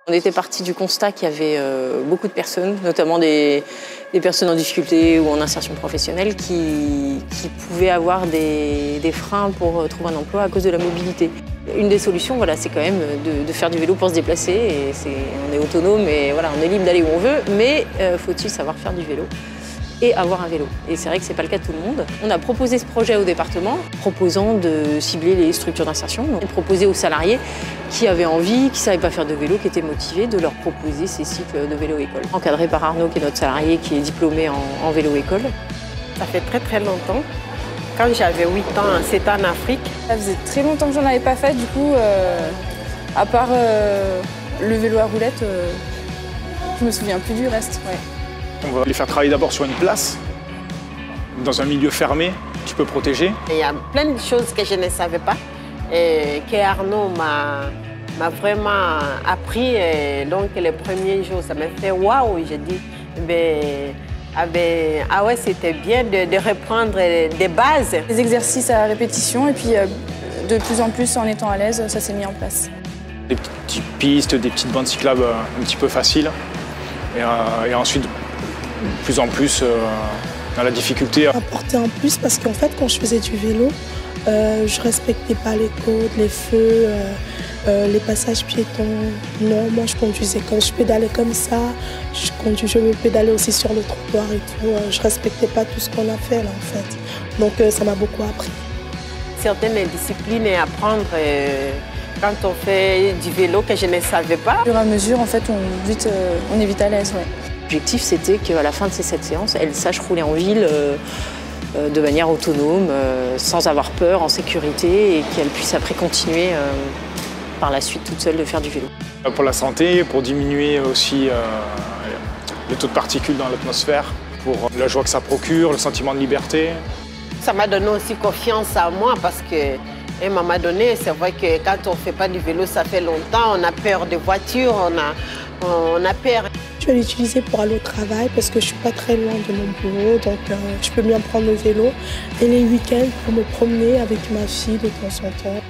On était parti du constat qu'il y avait beaucoup de personnes, notamment des personnes en difficulté ou en insertion professionnelle, qui pouvaient avoir des freins pour trouver un emploi à cause de la mobilité. Une des solutions, voilà, c'est quand même de faire du vélo pour se déplacer. Et on est autonome et voilà, on est libre d'aller où on veut, mais faut-il savoir faire du vélo et avoir un vélo. Et c'est vrai que ce n'est pas le cas de tout le monde. On a proposé ce projet au département, proposant de cibler les structures d'insertion, et proposer aux salariés qui avaient envie, qui ne savaient pas faire de vélo, qui étaient motivés, de leur proposer ces cycles de vélo-école. Encadré par Arnaud, qui est notre salarié, qui est diplômé en vélo-école. Ça fait très très longtemps. Quand j'avais 8 ans, c'était en Afrique. Ça faisait très longtemps que j'en avais pas fait, du coup, à part le vélo à roulettes, je me souviens plus du reste. Ouais. On va les faire travailler d'abord sur une place, dans un milieu fermé, un petit peu protégé. Il y a plein de choses que je ne savais pas et que Arnaud m'a vraiment appris. Et donc les premiers jours, ça m'a fait waouh. J'ai dit, ah ouais, c'était bien de reprendre des bases. Des exercices à répétition et puis de plus en plus, en étant à l'aise, ça s'est mis en place. Des petites pistes, des petites bandes cyclables un petit peu faciles. Et ensuite, de plus en plus dans la difficulté. Apporter en plus parce qu'en fait, quand je faisais du vélo, je respectais pas les codes, les feux, les passages piétons. Non, moi je conduisais comme je pédalais comme ça. Je me pédalais aussi sur le trottoir et tout. Je respectais pas tout ce qu'on a fait là en fait. Donc ça m'a beaucoup appris. Certaines disciplines à apprendre quand on fait du vélo que je ne savais pas. Au fur et à mesure, en fait, on est vite à l'aise. Ouais. L'objectif, c'était qu'à la fin de ces 7 séances, elle sache rouler en ville de manière autonome, sans avoir peur, en sécurité, et qu'elle puisse après continuer par la suite toute seule de faire du vélo. Pour la santé, pour diminuer aussi le taux de particules dans l'atmosphère, pour la joie que ça procure, le sentiment de liberté. Ça m'a donné aussi confiance à moi parce que, à un moment donné, c'est vrai que quand on ne fait pas du vélo, ça fait longtemps, on a peur des voitures, on a peur. Je vais l'utiliser pour aller au travail parce que je ne suis pas très loin de mon bureau, donc je peux bien prendre le vélo. Et les week-ends pour me promener avec ma fille de temps en temps.